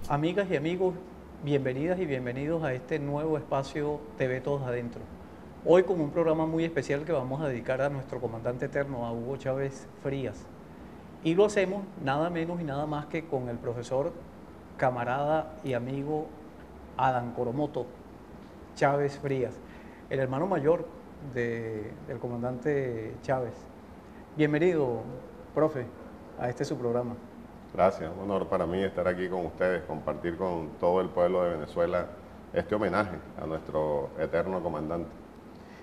Amigas y amigos, bienvenidas y bienvenidos a este nuevo espacio TV Todos Adentro. Hoy con un programa muy especial que vamos a dedicar a nuestro comandante eterno, a Hugo Chávez Frías. Y lo hacemos nada menos y nada más que con el profesor, camarada y amigo Adán Coromoto Chávez Frías, el hermano mayor del comandante Chávez. Bienvenido, profe, a este su programa. Gracias, un honor para mí estar aquí con ustedes, compartir con todo el pueblo de Venezuela este homenaje a nuestro eterno comandante.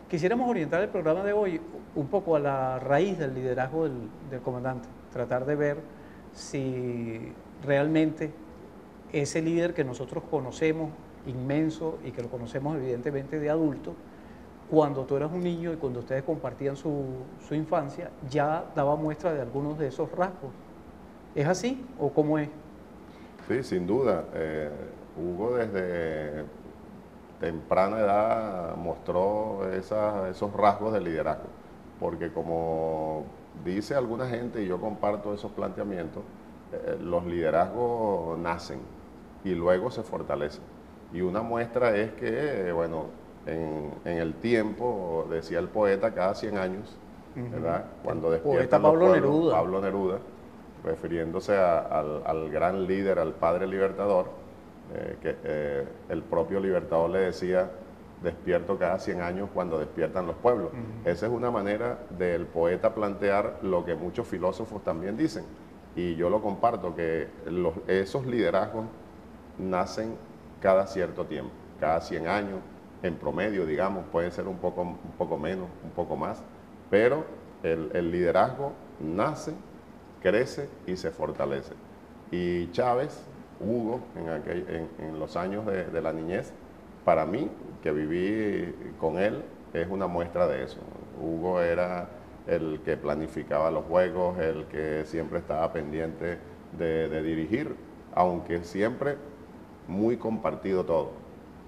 Quisiéramos orientar el programa de hoy un poco a la raíz del liderazgo del comandante, tratar de ver si realmente ese líder que nosotros conocemos, inmenso, y que lo conocemos evidentemente de adulto, cuando tú eras un niño y cuando ustedes compartían su infancia, ya daba muestra de algunos de esos rasgos. ¿Es así o cómo es? Sí, sin duda. Hugo desde temprana edad mostró esos rasgos de liderazgo, porque como dice alguna gente, y yo comparto esos planteamientos, los liderazgos nacen y luego se fortalecen. Y una muestra es que, bueno, en el tiempo, decía el poeta, cada 100 años, ¿verdad? Cuando despiertan los pueblos, Pablo Neruda, refiriéndose al gran líder, al padre libertador, que el propio libertador le decía: despierto cada 100 años cuando despiertan los pueblos. Esa es una manera del poeta plantear lo que muchos filósofos también dicen, y yo lo comparto, que esos liderazgos nacen cada cierto tiempo, cada 100 años, en promedio, digamos, puede ser un poco menos, un poco más, pero el liderazgo nace, crece y se fortalece. Y Chávez, Hugo, en los años de la niñez, para mí, que viví con él, es una muestra de eso. Hugo era el que planificaba los juegos, el que siempre estaba pendiente de dirigir, aunque siempre muy compartido todo.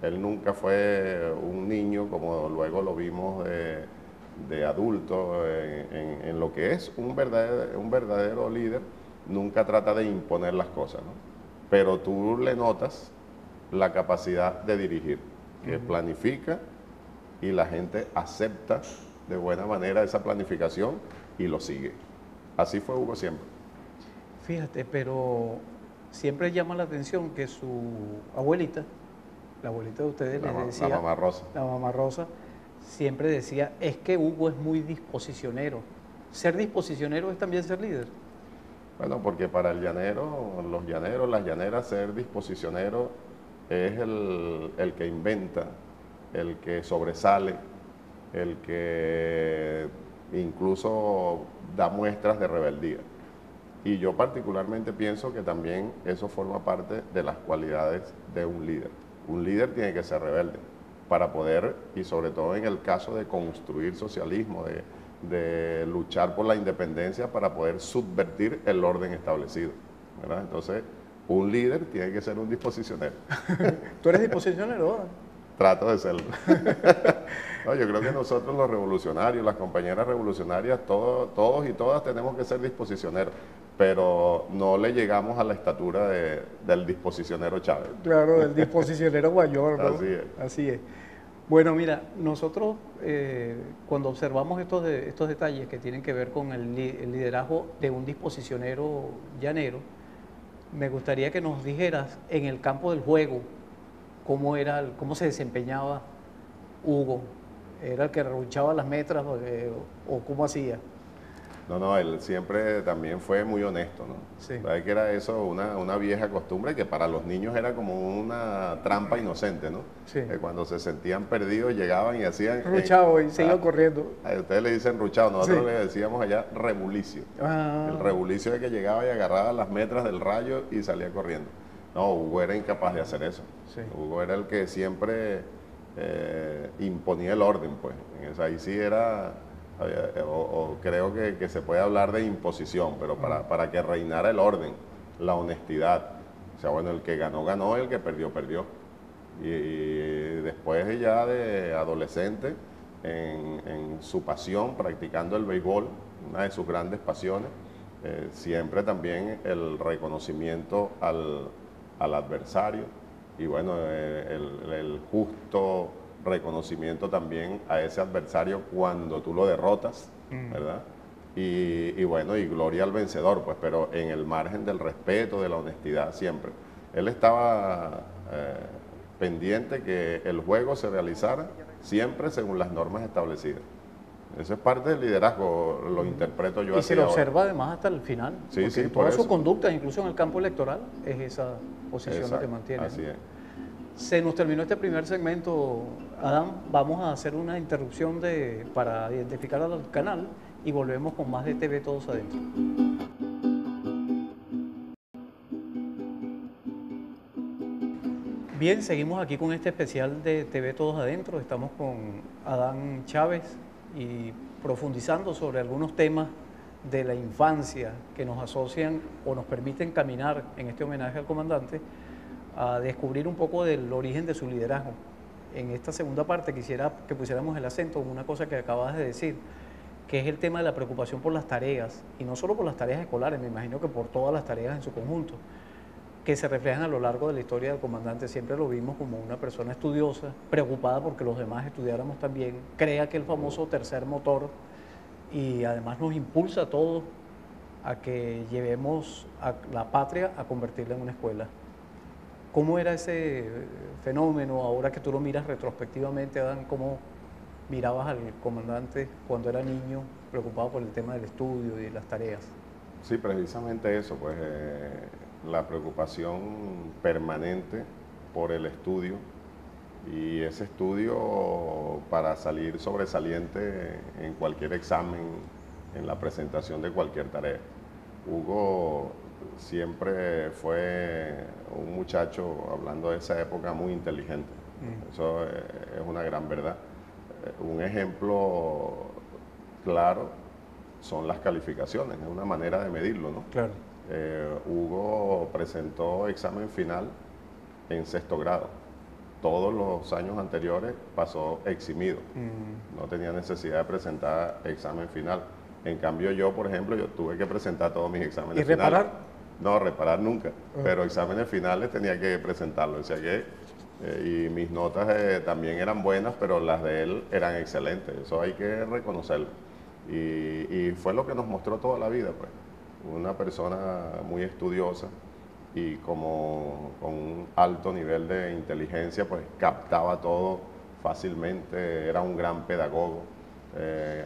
Él nunca fue un niño, como luego lo vimos de adulto, en lo que es un verdadero líder. Nunca trata de imponer las cosas, ¿no? Pero tú le notas la capacidad de dirigir, que planifica y la gente acepta de buena manera esa planificación y lo sigue. Así fue Hugo siempre. Fíjate, pero siempre llama la atención que su abuelita, la abuelita de ustedes, les decía, la mamá Rosa. La mamá Rosa siempre decía, es que Hugo es muy disposicionero. ¿Ser disposicionero es también ser líder? Bueno, porque para el llanero, los llaneros, las llaneras, ser disposicionero es el que inventa, el que sobresale, el que incluso da muestras de rebeldía. Y yo particularmente pienso que también eso forma parte de las cualidades de un líder. Un líder tiene que ser rebelde para poder, y sobre todo en el caso de construir socialismo, de luchar por la independencia, para poder subvertir el orden establecido, ¿verdad? Entonces, un líder tiene que ser un disposicionero. ¿Tú eres disposicionero? Trato de serlo. No, yo creo que nosotros los revolucionarios, las compañeras revolucionarias, todos y todas tenemos que ser disposicioneros, pero no le llegamos a la estatura del disposicionero Chávez. Claro, del disposicionero mayor, ¿no? Así es. Así es. Bueno, mira, nosotros cuando observamos estos detalles que tienen que ver con el liderazgo de un disposicionero llanero, me gustaría que nos dijeras en el campo del juego cómo se desempeñaba Hugo. ¿Era el que reluchaba las metras o cómo hacía? No, él siempre también fue muy honesto, ¿no? Sí. ¿Sabes que era eso? Una vieja costumbre que para los niños era como una trampa inocente, ¿no? Sí. Cuando se sentían perdidos llegaban y hacían... Ruchado y se iban corriendo. A ustedes le dicen ruchado, nosotros le decíamos allá rebulicio. El rebulicio es que llegaba y agarraba las metras del rayo y salía corriendo. No, Hugo era incapaz de hacer eso. Sí. Hugo era el que siempre imponía el orden, pues. Ahí sí era... O creo que se puede hablar de imposición, pero para que reinara el orden, la honestidad. O sea, bueno, el que ganó, ganó, el que perdió, perdió. Y después ya de adolescente, en su pasión, practicando el béisbol, una de sus grandes pasiones. Siempre también el reconocimiento al adversario y bueno, el justo reconocimiento también a ese adversario cuando tú lo derrotas, ¿verdad? Y bueno, y gloria al vencedor, pues, pero en el margen del respeto, de la honestidad siempre. Él estaba pendiente que el juego se realizara siempre según las normas establecidas. Eso es parte del liderazgo, lo interpreto yo Y así. se lo ahora. observa además hasta el final, Sí, porque sí, en por toda su eso. conducta, incluso en el campo electoral, es esa posición la que Exacto, mantiene. así es. Se nos terminó este primer segmento, Adán. Vamos a hacer una interrupción para identificar al canal y volvemos con más de TV Todos Adentro. Bien, seguimos aquí con este especial de TV Todos Adentro. Estamos con Adán Chávez y profundizando sobre algunos temas de la infancia que nos asocian o nos permiten caminar en este homenaje al comandante a descubrir un poco del origen de su liderazgo. En esta segunda parte quisiera que pusiéramos el acento en una cosa que acabas de decir, que es el tema de la preocupación por las tareas, y no solo por las tareas escolares, me imagino que por todas las tareas en su conjunto, que se reflejan a lo largo de la historia del comandante. Siempre lo vimos como una persona estudiosa, preocupada porque los demás estudiáramos también, crea que el famoso tercer motor, y además nos impulsa a todos a que llevemos a la patria a convertirla en una escuela. ¿Cómo era ese fenómeno ahora que tú lo miras retrospectivamente, Adán? ¿Cómo mirabas al comandante cuando era niño, preocupado por el tema del estudio y de las tareas? Sí, precisamente eso, pues la preocupación permanente por el estudio y ese estudio para salir sobresaliente en cualquier examen, en la presentación de cualquier tarea. Hugo siempre fue un muchacho, hablando de esa época, muy inteligente. Eso es una gran verdad. Un ejemplo claro son las calificaciones, es una manera de medirlo, ¿no? Claro. Hugo presentó examen final en 6º grado. Todos los años anteriores pasó eximido. No tenía necesidad de presentar examen final. En cambio yo, por ejemplo, yo tuve que presentar todos mis exámenes ¿Y finales. reparar? No, reparar nunca, pero exámenes finales tenía que presentarlos. O sea que, y mis notas también eran buenas, pero las de él eran excelentes. Eso hay que reconocerlo. Y fue lo que nos mostró toda la vida, pues. Una persona muy estudiosa y como con un alto nivel de inteligencia, pues captaba todo fácilmente, era un gran pedagogo,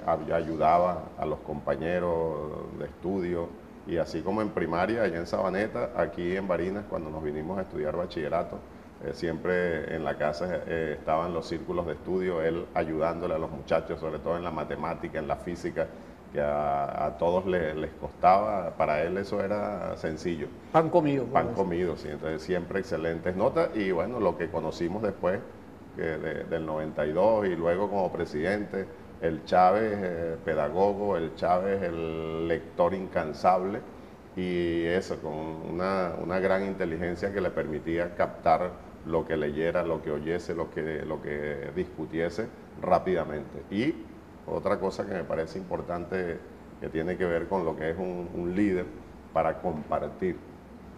ayudaba a los compañeros de estudio y así como en primaria, allá en Sabaneta, aquí en Barinas, cuando nos vinimos a estudiar bachillerato, siempre en la casa estaban los círculos de estudio, él ayudándole a los muchachos, sobre todo en la matemática, en la física, que a todos les costaba, para él eso era sencillo. Pan comido. Pan comido, sí, entonces siempre excelentes notas y bueno, lo que conocimos después del 92 y luego como presidente, el Chávez pedagogo, el Chávez el lector incansable y eso, con una gran inteligencia que le permitía captar lo que leyera, lo que oyese, lo que discutiese rápidamente. Y otra cosa que me parece importante que tiene que ver con lo que es un líder para compartir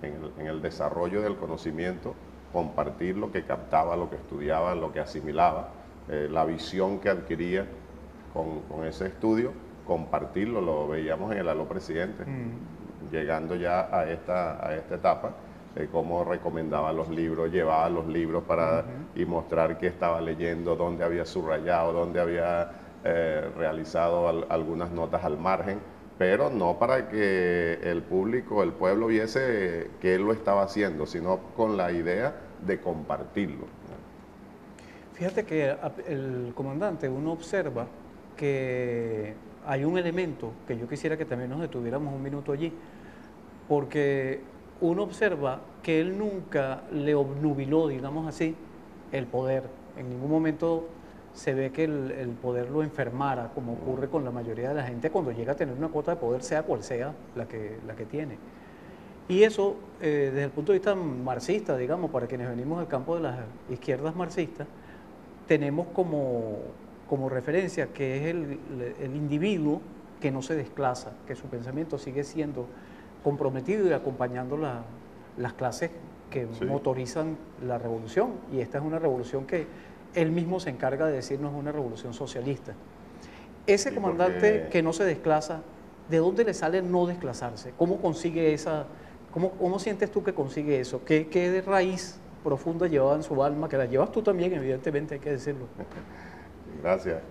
en el desarrollo del conocimiento, compartir lo que captaba, lo que estudiaba, lo que asimilaba, la visión que adquiría con ese estudio, compartirlo, lo veíamos en el Aló Presidente, llegando ya a esta etapa, cómo recomendaba los libros, llevaba los libros para y mostrar qué estaba leyendo, dónde había subrayado, dónde había realizado algunas notas al margen, pero no para que el público, el pueblo viese que él lo estaba haciendo, sino con la idea de compartirlo. Fíjate que el comandante, uno observa que hay un elemento que yo quisiera que también nos detuviéramos un minuto allí, porque uno observa que él nunca le obnubiló, digamos así, el poder. En ningún momento se ve que el poder lo enfermara, como ocurre con la mayoría de la gente cuando llega a tener una cuota de poder, sea cual sea la que tiene. Y eso, desde el punto de vista marxista, digamos, para quienes venimos del campo de las izquierdas marxistas, tenemos como como referencia, que es el individuo que no se desplaza, que su pensamiento sigue siendo comprometido y acompañando las clases que Sí. motorizan la revolución. Y esta es una revolución que él mismo se encarga de decirnos es una revolución socialista. Ese Sí, comandante porque que no se desplaza, ¿de dónde le sale no desplazarse? ¿Cómo consigue cómo sientes tú que consigue eso? ¿Qué de raíz profunda llevaba en su alma? Que la llevas tú también, evidentemente, hay que decirlo. Gracias.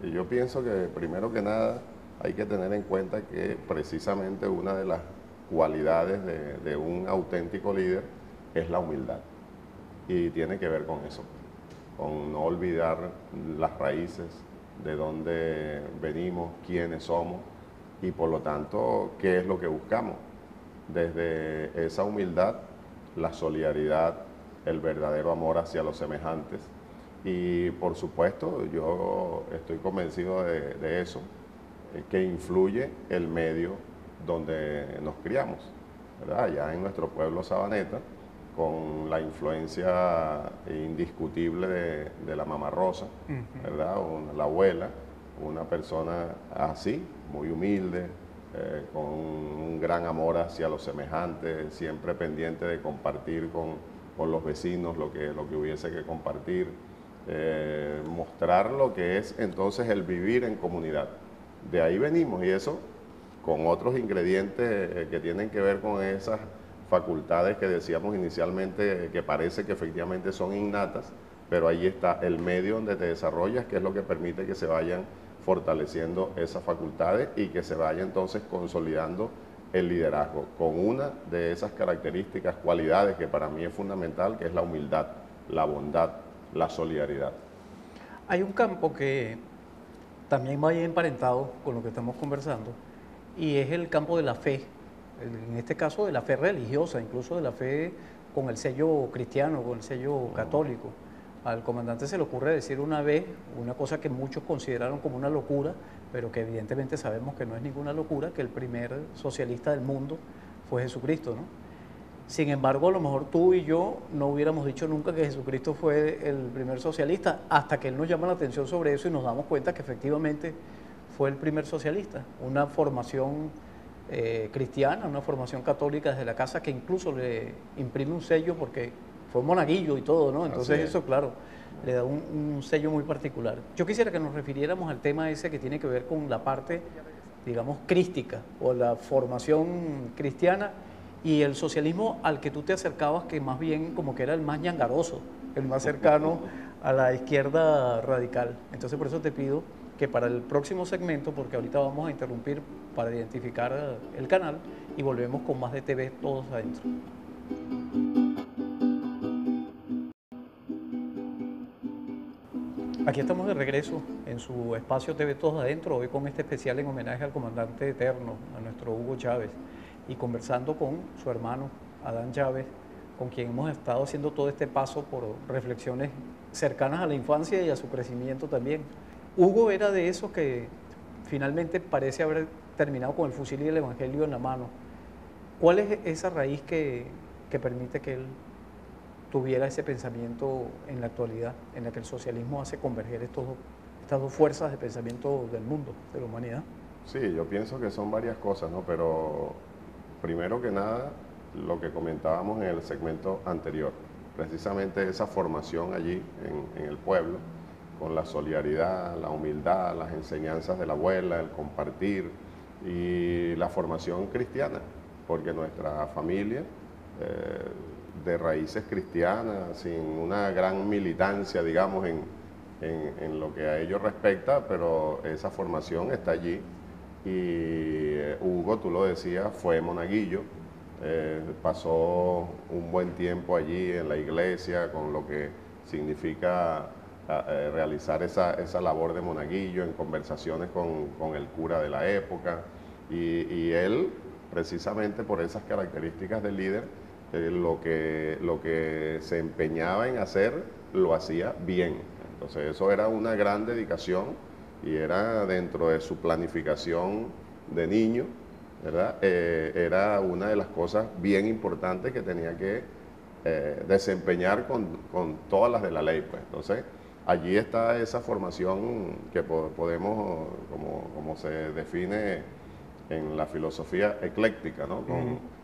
Yo pienso que primero que nada hay que tener en cuenta que precisamente una de las cualidades de un auténtico líder es la humildad. Y tiene que ver con eso, con no olvidar las raíces, de dónde venimos, quiénes somos y por lo tanto qué es lo que buscamos. Desde esa humildad, la solidaridad, el verdadero amor hacia los semejantes. Y por supuesto, yo estoy convencido de eso, que influye el medio donde nos criamos, ¿verdad? Allá en nuestro pueblo Sabaneta, con la influencia indiscutible de la mamá Rosa, ¿verdad? La abuela, una persona así, muy humilde, con un gran amor hacia los semejantes, siempre pendiente de compartir con los vecinos lo que hubiese que compartir, mostrar lo que es entonces el vivir en comunidad. De ahí venimos y eso con otros ingredientes que tienen que ver con esas facultades que decíamos inicialmente que parece que efectivamente son innatas, pero ahí está el medio donde te desarrollas, que es lo que permite que se vayan fortaleciendo esas facultades y que se vaya entonces consolidando el liderazgo, con una de esas características, cualidades que para mí es fundamental, que es la humildad, la bondad, la solidaridad. Hay un campo que también va emparentado con lo que estamos conversando, y es el campo de la fe, en este caso de la fe religiosa, incluso de la fe con el sello cristiano, con el sello católico. Al comandante se le ocurre decir una vez una cosa que muchos consideraron como una locura, pero que evidentemente sabemos que no es ninguna locura, que el primer socialista del mundo fue Jesucristo, ¿no? Sin embargo, a lo mejor tú y yo no hubiéramos dicho nunca que Jesucristo fue el primer socialista, hasta que Él nos llama la atención sobre eso y nos damos cuenta que efectivamente fue el primer socialista. Una formación cristiana, una formación católica desde la casa, que incluso le imprime un sello porque fue monaguillo y todo, ¿no? Entonces eso, claro, le da un sello muy particular. Yo quisiera que nos refiriéramos al tema ese que tiene que ver con la parte, digamos, crística o la formación cristiana, y el socialismo al que tú te acercabas, que más bien como que era el más ñangaroso, el más cercano a la izquierda radical. Entonces por eso te pido que para el próximo segmento, porque ahorita vamos a interrumpir para identificar el canal y volvemos con más de TV Todos Adentro. Aquí estamos de regreso en su espacio TV Todos Adentro, hoy con este especial en homenaje al comandante eterno, a nuestro Hugo Chávez, y conversando con su hermano Adán Chávez, con quien hemos estado haciendo todo este paso por reflexiones cercanas a la infancia y a su crecimiento también. Hugo era de esos que finalmente parece haber terminado con el fusil y el evangelio en la mano. ¿Cuál es esa raíz que permite que él tuviera ese pensamiento en la actualidad, en la que el socialismo hace converger estas dos fuerzas de pensamiento del mundo, de la humanidad? Sí, yo pienso que son varias cosas, ¿no? Pero primero que nada, lo que comentábamos en el segmento anterior, precisamente esa formación allí en el pueblo, con la solidaridad, la humildad, las enseñanzas de la abuela, el compartir y la formación cristiana, porque nuestra familia, de raíces cristianas, sin una gran militancia, digamos, en lo que a ello respecta, pero esa formación está allí. Y Hugo, tú lo decías, fue monaguillo, pasó un buen tiempo allí en la iglesia con lo que significa realizar esa labor de monaguillo en conversaciones con el cura de la época, y él, precisamente por esas características del líder, lo que se empeñaba en hacer, lo hacía bien. Entonces eso era una gran dedicación y era dentro de su planificación de niño, ¿verdad? Era una de las cosas bien importantes que tenía que desempeñar con todas las de la ley, pues. Entonces, allí está esa formación que podemos, como se define en la filosofía ecléctica, ¿no? Con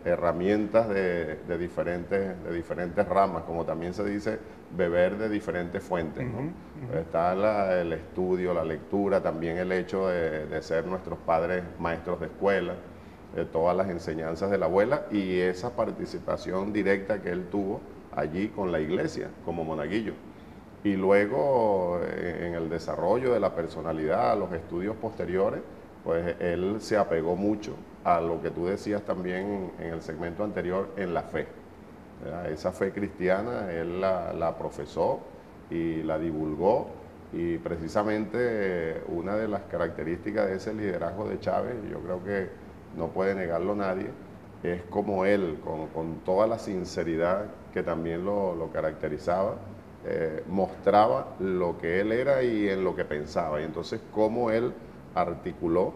herramientas de diferentes ramas, como también se dice, beber de diferentes fuentes, ¿no? Está el estudio, la lectura, también el hecho de ser nuestros padres maestros de escuela, todas las enseñanzas de la abuela y esa participación directa que él tuvo allí con la iglesia como monaguillo. Y luego en el desarrollo de la personalidad, los estudios posteriores, pues él se apegó mucho a lo que tú decías también en el segmento anterior, en la fe. ¿Verdad? Esa fe cristiana él la profesó y la divulgó, y precisamente una de las características de ese liderazgo de Chávez, yo creo que no puede negarlo nadie, es como él, con toda la sinceridad que también lo caracterizaba, mostraba lo que él era y en lo que pensaba. Y entonces cómo él articuló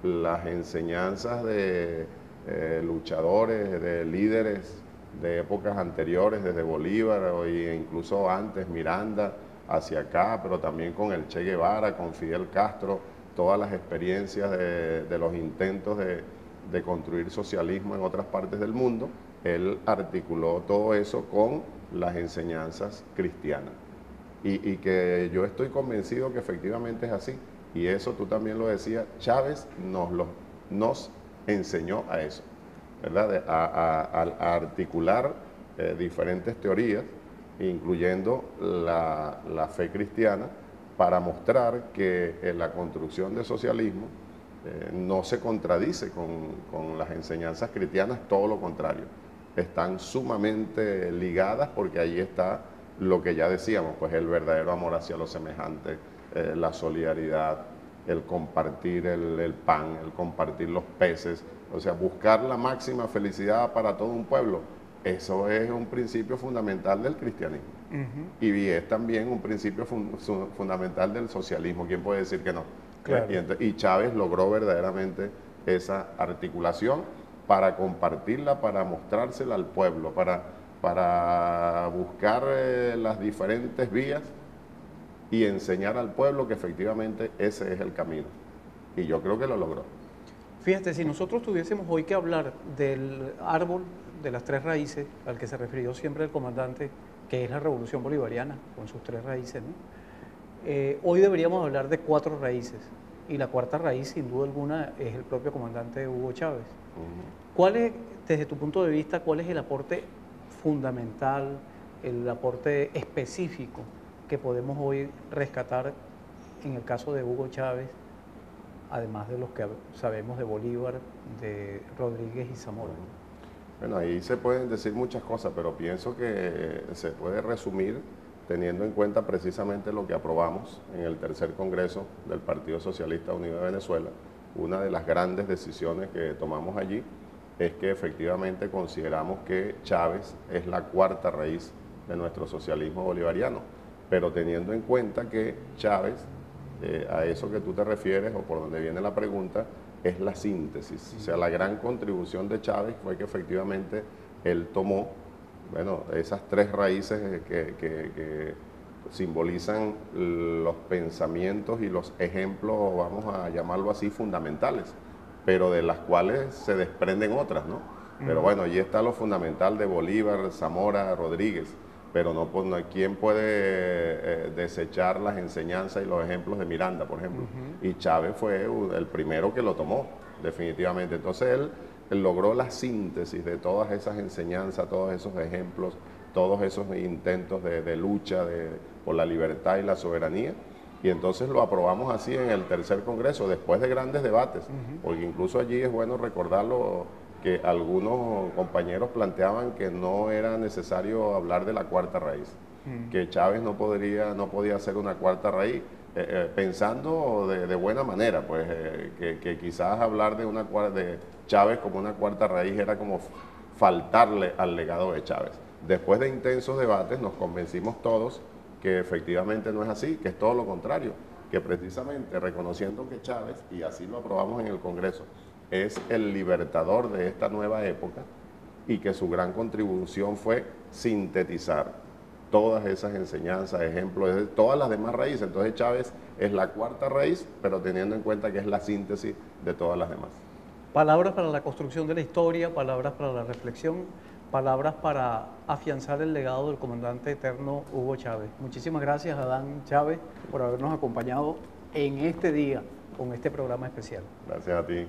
las enseñanzas de luchadores, de líderes de épocas anteriores, desde Bolívar e incluso antes, Miranda, hacia acá, pero también con el Che Guevara, con Fidel Castro, todas las experiencias de los intentos de construir socialismo en otras partes del mundo. Él articuló todo eso con las enseñanzas cristianas. Y que yo estoy convencido que efectivamente es así. Y eso tú también lo decías, Chávez nos enseñó a eso, ¿verdad? A articular diferentes teorías, incluyendo la fe cristiana, para mostrar que la construcción del socialismo no se contradice con las enseñanzas cristianas, todo lo contrario. Están sumamente ligadas porque ahí está lo que ya decíamos, pues el verdadero amor hacia los semejantes, la solidaridad, el compartir el pan, el compartir los peces, o sea, buscar la máxima felicidad para todo un pueblo. Eso es un principio fundamental del cristianismo. Y es también un principio fundamental del socialismo. ¿Quién puede decir que no? Claro. Y Chávez logró verdaderamente esa articulación para compartirla, para mostrársela al pueblo, para buscar las diferentes vías y enseñar al pueblo que efectivamente ese es el camino. Y yo creo que lo logró. Fíjate, si nosotros tuviésemos hoy que hablar del árbol de las tres raíces al que se refirió siempre el comandante, que es la revolución bolivariana, con sus tres raíces, ¿no? Hoy deberíamos hablar de cuatro raíces, y la cuarta raíz, sin duda alguna, es el propio comandante Hugo Chávez. ¿Cuál es, desde tu punto de vista, cuál es el aporte fundamental, el aporte específico que podemos hoy rescatar en el caso de Hugo Chávez, además de los que sabemos de Bolívar, de Rodríguez y Zamora? Bueno, ahí se pueden decir muchas cosas, pero pienso que se puede resumir teniendo en cuenta precisamente lo que aprobamos en el tercer Congreso del Partido Socialista Unido de Venezuela. Una de las grandes decisiones que tomamos allí es que efectivamente consideramos que Chávez es la cuarta raíz de nuestro socialismo bolivariano, pero teniendo en cuenta que Chávez, a eso que tú te refieres o por donde viene la pregunta, es la síntesis. O sea, la gran contribución de Chávez fue que efectivamente él tomó, bueno, esas tres raíces que simbolizan los pensamientos y los ejemplos, vamos a llamarlo así, fundamentales, pero de las cuales se desprenden otras, ¿no? Pero bueno, allí está lo fundamental de Bolívar, Zamora, Rodríguez, pero no, ¿quién puede desechar las enseñanzas y los ejemplos de Miranda, por ejemplo? Y Chávez fue el primero que lo tomó, definitivamente. Entonces él logró la síntesis de todas esas enseñanzas, todos esos ejemplos, todos esos intentos de lucha por la libertad y la soberanía, y entonces lo aprobamos así en el tercer Congreso, después de grandes debates, porque incluso allí es bueno recordarlo, que algunos compañeros planteaban que no era necesario hablar de la cuarta raíz, que Chávez no podía hacer una cuarta raíz, pensando de buena manera, pues que quizás hablar de Chávez como una cuarta raíz era como faltarle al legado de Chávez. Después de intensos debates nos convencimos todos que efectivamente no es así, que es todo lo contrario, que precisamente reconociendo que Chávez, y así lo aprobamos en el Congreso, es el libertador de esta nueva época y que su gran contribución fue sintetizar todas esas enseñanzas, ejemplos, de todas las demás raíces. Entonces Chávez es la cuarta raíz, pero teniendo en cuenta que es la síntesis de todas las demás. Palabras para la construcción de la historia, palabras para la reflexión, palabras para afianzar el legado del comandante eterno Hugo Chávez. Muchísimas gracias, Adán Chávez, por habernos acompañado en este día con este programa especial. Gracias a ti.